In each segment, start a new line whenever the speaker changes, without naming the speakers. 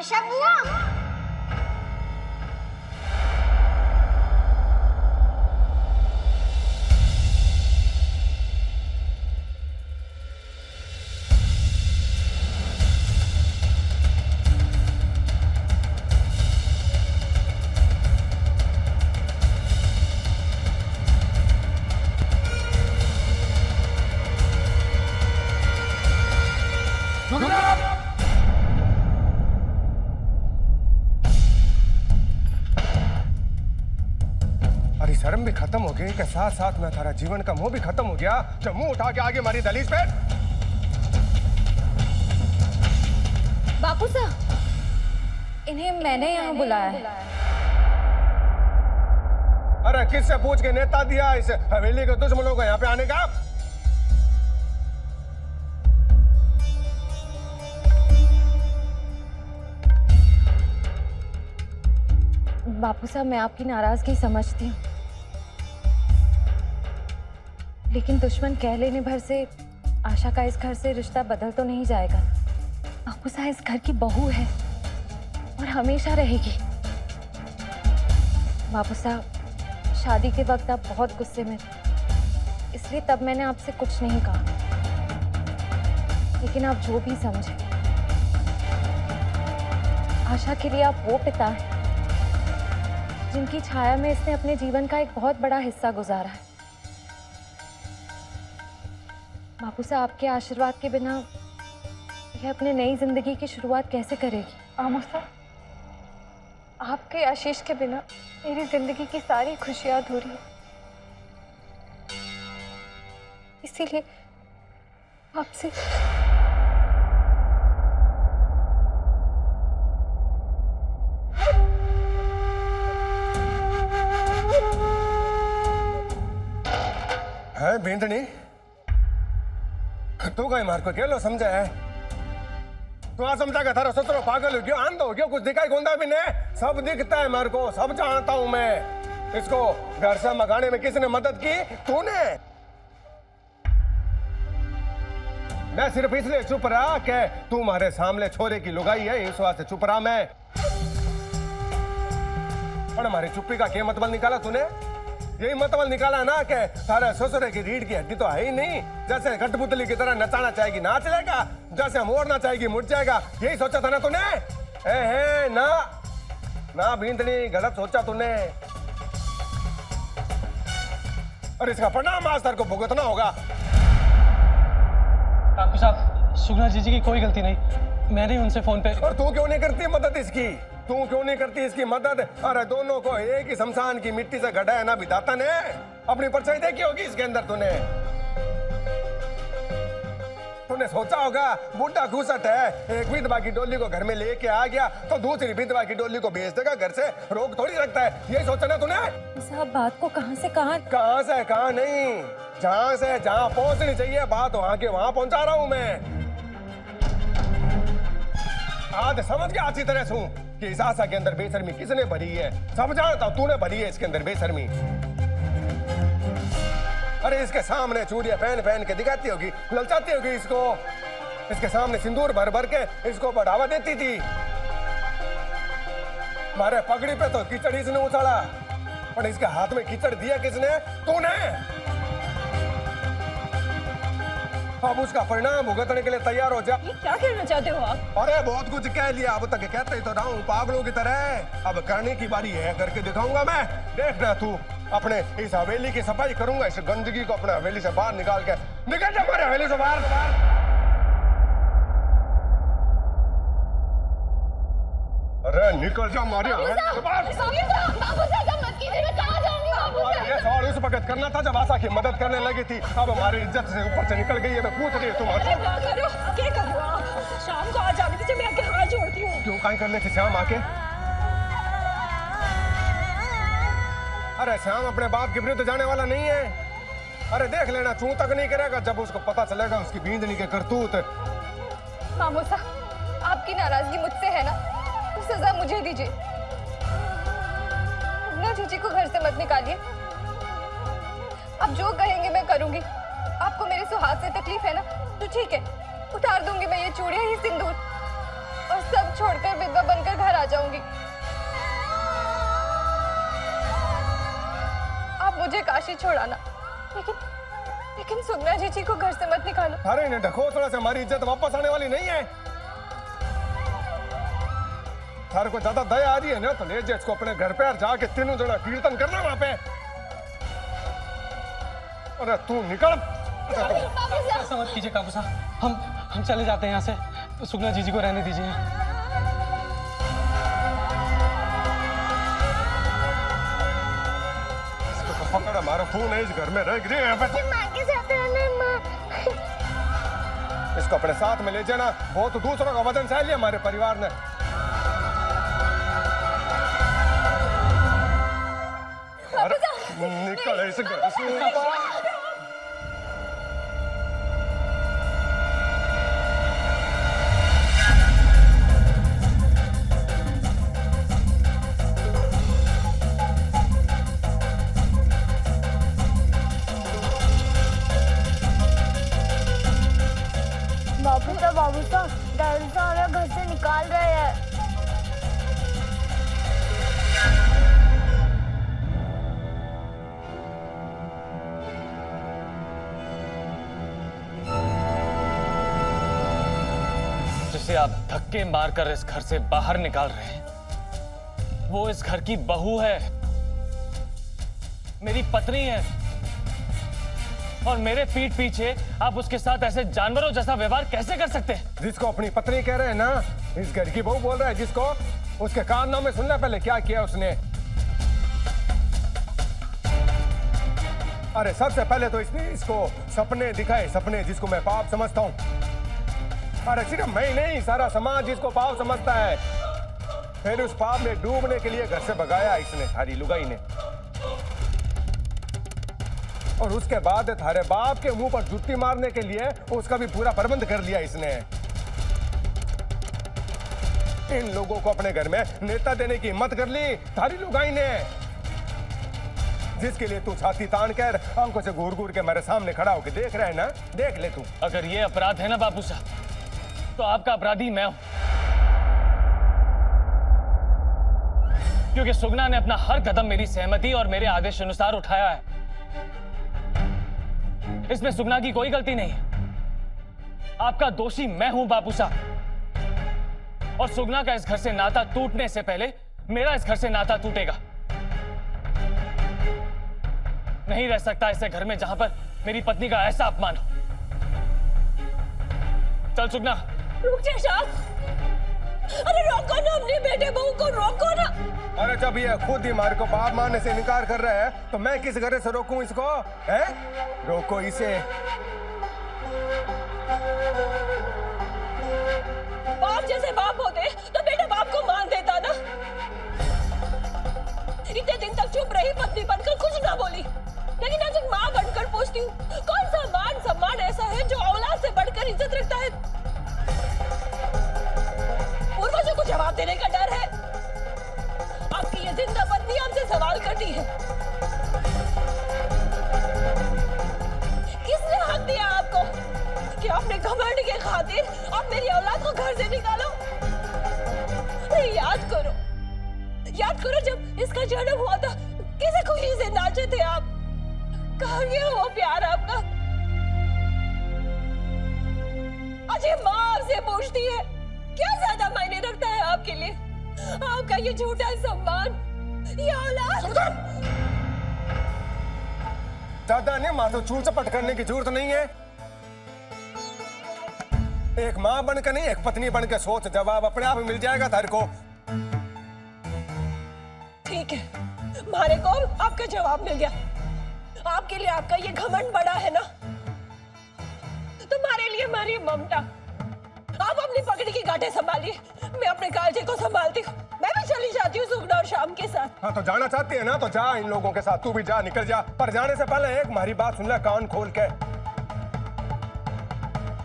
आशा बुआ,
शर्म भी खत्म हो गई के साथ साथ में तारा जीवन का मोह भी खत्म हो गया जो मुंह उठा के आगे मारी दलीज पे।
बापू साहब, इन्हें मैंने यहाँ बुलाया है।
अरे किससे पूछ के नेता दिया इस हवेली के दुश्मनों को यहाँ पे आने का?
बापू साहब, मैं आपकी नाराजगी समझती हूँ, लेकिन दुश्मन कह लेने भर से आशा का इस घर से रिश्ता बदल तो नहीं जाएगा। बापू साहब इस घर की बहू है और हमेशा रहेगी। बापू साहब, शादी के वक्त आप बहुत गुस्से में थे, इसलिए तब मैंने आपसे कुछ नहीं कहा, लेकिन आप जो भी समझे, आशा के लिए आप वो पिता हैं जिनकी छाया में इसने अपने जीवन का एक बहुत बड़ा हिस्सा गुजारा है। बापू साहब, आपके आशीर्वाद के बिना यह अपने नई जिंदगी की शुरुआत कैसे करेगी?
आमो साहब, आपके आशीष के बिना मेरी जिंदगी की सारी खुशियां अधूरी है, इसीलिए आपसे
है भेंदनी, तू कहीं मार को क्या लो समझा है? तू आ समझा का थारा ससुरो पागल हो गया, आंधा हो गया, कुछ दिखाई गोंदा भी नहीं। सब दिखता है मेरे को, सब जानता हूं मैं। इसको घर से मगाने में किसने मदद की? तूने। मैं सिर्फ इसलिए चुप रहा कि तू हमारे सामने छोरे की लुगाई है, इस वास्ते चुप रहा मैं। और हमारी चुप्पी का क्या मतलब निकाला तूने? यही मतलब निकाला ना कि सारे ससुरे की रीढ़ की हड्डी तो है ही नहीं, जैसे कठपुतली की तरह नचाना चाहेगी नाच लेगा, जैसे मोड़ना चाहेगी मुड़ जाएगा। यही सोचा था ना तूने? ना ना भींतनी, गलत सोचा तूने। और इसका परिणाम आज तेरे को भुगतना होगा।
काकू साहब, सुगना जीजी की कोई गलती नहीं, मैंने उनसे फोन पे।
और तू क्यों नहीं करती मदद इसकी? तू क्यों नहीं करती इसकी मदद? अरे दोनों को एक ही शमशान की मिट्टी से गढ़ा है ना विधाता ने। अपनी परछाई देखी होगी इसके अंदर तूने सोचा होगा बूढ़ा घूसट है, एक विधवा की डोली को घर में लेके आ गया तो दूसरी विधवा की डोली को भेज देगा घर से, रोक थोड़ी रखता है। यही सोचा ना तूने?
साहब, बात को कहां से कहां नहीं,
जहां से जहां पहुंचनी चाहिए बात वहां के वहां पहुंचा रहा हूं मैं। आज समझ गया अच्छी तरह से कि इस आशा के अंदर बेशर्मी किसने भरी है। सब जानता हूं तूने भरी है इसके अंदर बेशर्मी। अरे इसके सामने चूड़ियां पहन पहन के दिखाती होगी, ललचाती होगी इसको, इसके सामने सिंदूर भर भर के इसको बढ़ावा देती थी। हमारे पगड़ी पे तो कीचड़ इसने उछाला, पर इसके हाथ में कीचड़ दिया किसने? तूने। अब उसका परिणाम भुगतने के लिए तैयार हो जा।
ये क्या कहना चाहते हो आप?
अरे बहुत कुछ कह लिया, अब तक कहते ही तो रहा हूं पागलों की तरह। अब करने की बारी है, करके दिखाऊंगा मैं। देखना तू, अपने इस हवेली की सफाई करूंगा, इस गंदगी को अपने हवेली से बाहर निकाल के। निकल जा हमारे हवेली से बाहर। अरे निकल जा हमारे हवेली से बाहर। सवाल उस वक्त करना था जब आशा की मदद करने लगी थी, अब हमारी इज्जत से ऊपर से निकल गई है। मैं पूछ रही हूँ तुम्हारे
क्या कर रहे हो आप? शाम को आ जाने दीजिए, मैं आपके हाथ जोड़ती हूँ।
क्यों काहे कर लेते श्याम आके? अरे श्याम अपने बाप के विरुद्ध जाने वाला नहीं है। अरे देख लेना, चू तक नहीं करेगा जब उसको पता चलेगा उसकी बींदनी के करतूत।
मामू साहब, आपकी नाराजगी मुझसे है ना, तो सजा मुझे दीजिए। ना जीजी को घर से मत निकालिए। आप जो कहेंगे मैं करूंगी। आपको मेरे सुहाग से तकलीफ है ना, तो ठीक है, उतार दूंगी मैं ये चूड़ियां, ये सिंदूर, और सब सब छोड़कर विधवा बनकर घर आ जाऊंगी। आप मुझे काशी छोड़ाना, लेकिन सुगना जीजी को घर से मत निकालो।
अरे इन्हें ढकोसला से हमारी इज्जत वापस आने वाली नहीं है। थारे को ज्यादा दया आ रही है ना तो ले जा इसको अपने घर पे और जाके तीनों जना कीर्तन करना वहां पे। अरे तू निकल।
ऐसा मत कीजिए काकू साहब, हम चले जाते हैं यहाँ से, तो सुगना जीजी को रहने दीजिए।
इसको पकड़, हमारा खून है इस घर में रह गिरे।
माँ के साथ रहना माँ।
इसको अपने साथ में ले जाना, बहुत दूसरों का वजन सह लिया हमारे परिवार ने। अरे निकल इस घर से।
बाबू साहब डैडी से हमें घर से निकाल रहे हैं।
जिसे आप धक्के मारकर इस घर से बाहर निकाल रहे हैं, वो इस घर की बहू है, मेरी पत्नी है, और मेरे पीठ पीछे आप उसके साथ ऐसे जानवरों जैसा व्यवहार कैसे कर सकते हैं?
जिसको अपनी पत्नी कह रहे हैं ना, इस घर की बहू बोल रहा है जिसको, उसके कारनामे सुनना पहले क्या किया उसने। अरे सबसे पहले तो इसने इसको सपने दिखाए, सपने जिसको मैं पाप समझता हूँ। अरे सिर्फ मैं ही नहीं, सारा समाज जिसको पाप समझता है। फिर उस पाप में डूबने के लिए घर से भगाया इसने, थारी लुगाई ने। और उसके बाद थारे बाप के मुंह पर जुत्ती मारने के लिए उसका भी पूरा प्रबंध कर लिया इसने। इन लोगों को अपने घर में नेता देने की हिम्मत कर ली थारी लुगाई ने, जिसके लिए तू छाती तान कर आंखों से घूर घूर के मेरे सामने खड़ा होकर देख रहा है ना। देख ले तू।
अगर ये अपराध है ना बाबू साहब, तो आपका अपराधी मैं हूं, क्योंकि सुगना ने अपना हर कदम मेरी सहमति और मेरे आदेश अनुसार उठाया है। इसमें सुगना की कोई गलती नहीं है। आपका दोषी मैं हूं बाबू साहब, और सुगना का इस घर से नाता टूटने से पहले मेरा इस घर से नाता टूटेगा। नहीं रह सकता ऐसे घर में जहां पर मेरी पत्नी का ऐसा अपमान हो। चल सुगना।
रुक जा शाह। अरे रोको ना अपने बेटे बहू को, रोको ना।
अरे जब ये खुद ही हमारे को बाप मानने से इनकार कर रहा है तो मैं किस घर से रोकूं इसको? हैं? रोको इसे।
बाप जैसे बाप होते तो बेटा बाप को मान देता ना। इतने दिन तक चुप रही पत्नी बनकर, कुछ ना बोली, लेकिन आज एक माँ बनकर पूछती हूँ, कौन सा मान सम्मान ऐसा है जो औलाद से बढ़कर इज्जत रखता है? पूर्वजों को जवाब देने का डर है। आपकी ये जिंदा पत्नी हमसे सवाल करती है, किसने हक दिया आपको कि अपने घमंड के खातिर आप मेरी औलाद को घर से निकालो? याद करो जब इसका जन्म हुआ था किसी खुशी से नाचे थे आप। कहाँ गया वो प्यार आपका? आज ये माँ आपसे पूछती है, क्या ज्यादा मायने रखता है आपके लिए? आपका ये झूठा सम्मान, ये औलाद।
दादा ने माँ तो चूर चपट करने की जरूरत नहीं है। एक माँ बनकर नहीं, एक पत्नी बनकर सोच, जवाब अपने आप मिल जाएगा तारे को।
ठीक है, मारे को आपका जवाब मिल गया। आपके लिए आपका ये घमंड बड़ा है ना, तुम्हारे लिए हमारी ममता। आप अपनी पकड़ी की गांठें संभालिए, मैं अपने कालजे को संभालती हूँ। मैं भी चली जाती हूँ सुगना और शाम के साथ।
हाँ तो जाना चाहती है ना तो जा इन लोगों के साथ, तू भी जा, निकल जा। पर जाने से पहले एक हमारी बात सुन ले कान खोल के।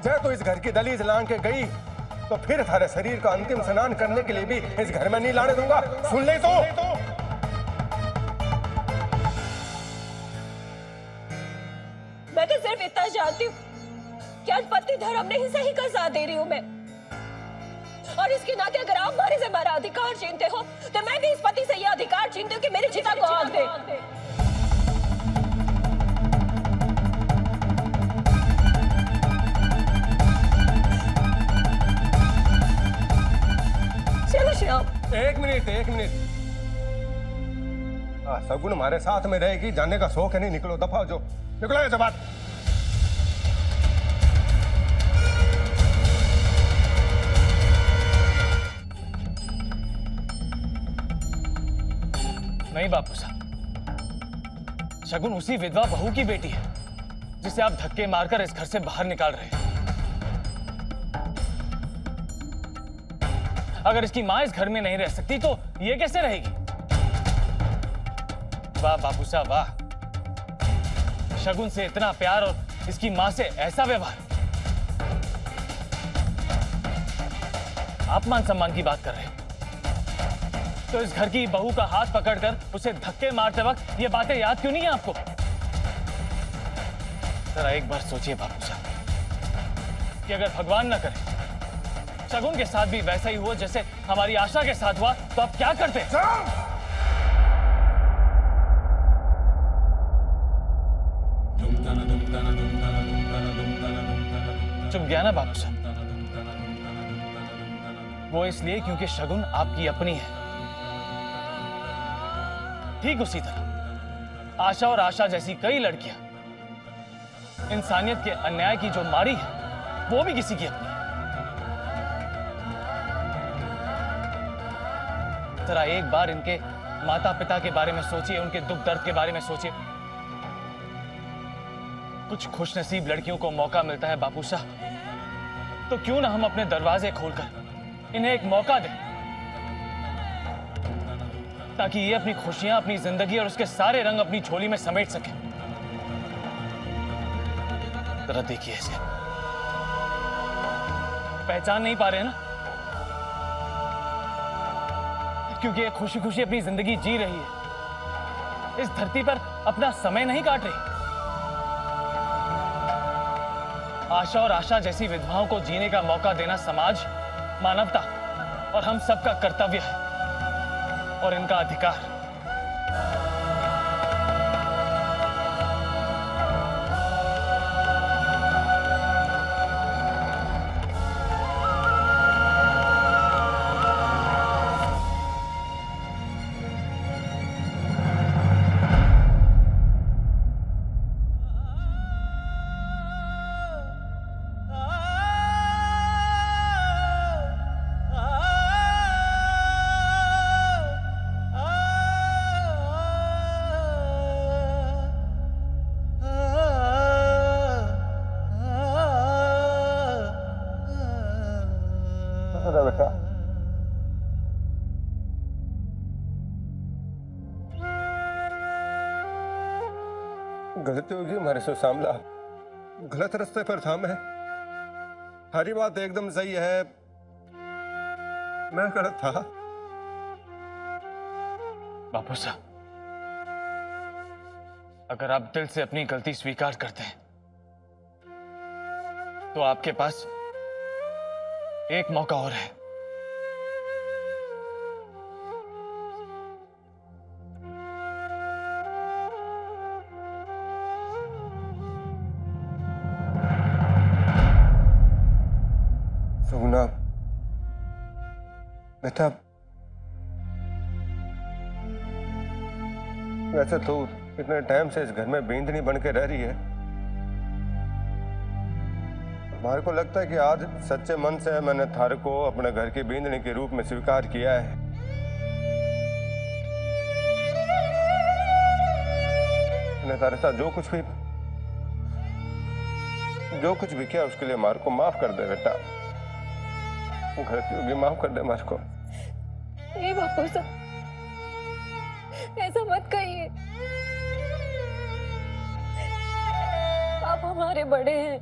जब तू इस घर की दलीज लांग के गई तो फिर थारे शरीर का अंतिम स्नान करने के लिए भी इस घर में नहीं लाने दूंगा। सुन ले तो।
मैं तो सिर्फ इतना जानती हूँ कि आज पति धर्म ने ही सही का साथ दे रही हूँ मैं। और इसके नाते अगर आप हमारे से हमारा अधिकार छीनते हो तो मैं भी इस पति से यह अधिकार छीनती हूँ कि मेरी चिता को आग दे। चलो श्याम।
एक मिनट। सगुन हमारे साथ में रहेगी, जानने का शौक है नहीं, निकलो, दफा हो जो, निकलो ऐसे बात।
नहीं बापू साहब, शगुन उसी विधवा बहू की बेटी है जिसे आप धक्के मारकर इस घर से बाहर निकाल रहे हैं। अगर इसकी मां इस घर में नहीं रह सकती तो ये कैसे रहेगी? वाह बापू साहब वाह, शगुन से इतना प्यार और इसकी मां से ऐसा व्यवहार। आप मान सम्मान की बात कर रहे हैं तो इस घर की बहू का हाथ पकड़कर उसे धक्के मारते वक्त ये बातें याद क्यों नहीं है आपको? जरा एक बार सोचिए बापू साहब कि अगर भगवान न करे शगुन के साथ भी वैसा ही हुआ जैसे हमारी आशा के साथ हुआ तो आप क्या करते? चुप गया ना बापू साहब? वो इसलिए क्योंकि शगुन आपकी अपनी है। ठीक उसी तरह आशा और आशा जैसी कई लड़कियां इंसानियत के अन्याय की जो मारी है वो भी किसी की अपनी है। जरा एक बार इनके माता पिता के बारे में सोचिए, उनके दुख दर्द के बारे में सोचिए। कुछ खुशनसीब लड़कियों को मौका मिलता है बापू साहब, तो क्यों ना हम अपने दरवाजे खोलकर इन्हें एक मौका दें ताकि ये अपनी खुशियां, अपनी जिंदगी और उसके सारे रंग अपनी झोली में समेट सके। जरा देखिए इसे, पहचान नहीं पा रहे हैं ना? क्योंकि ये खुशी खुशी अपनी जिंदगी जी रही है, इस धरती पर अपना समय नहीं काट रही। आशा और आशा जैसी विधवाओं को जीने का मौका देना समाज, मानवता और हम सबका कर्तव्य है और इनका अधिकार।
बेटा गलती होगी हमारे से, सामला गलत रास्ते पर था मैं। हरी बात एकदम सही है, मैं गलत था।
बापू साहब, अगर आप दिल से अपनी गलती स्वीकार करते हैं तो आपके पास एक मौका और है।
सुगना बेटा, वैसे तो इतने टाइम से इस घर में बेंदनी बन के रह रही है। हमारे को लगता है कि आज सच्चे मन से मैंने थारे को अपने घर की बेंदनी के रूप में स्वीकार किया है। मैंने तारे साथ जो कुछ भी किया उसके लिए हमारे को माफ कर दे बेटा। गलती होगी, माफ कर दे हमारे को।
नहीं बापू साहब, ऐसा मत कहिए। आप हमारे बड़े हैं,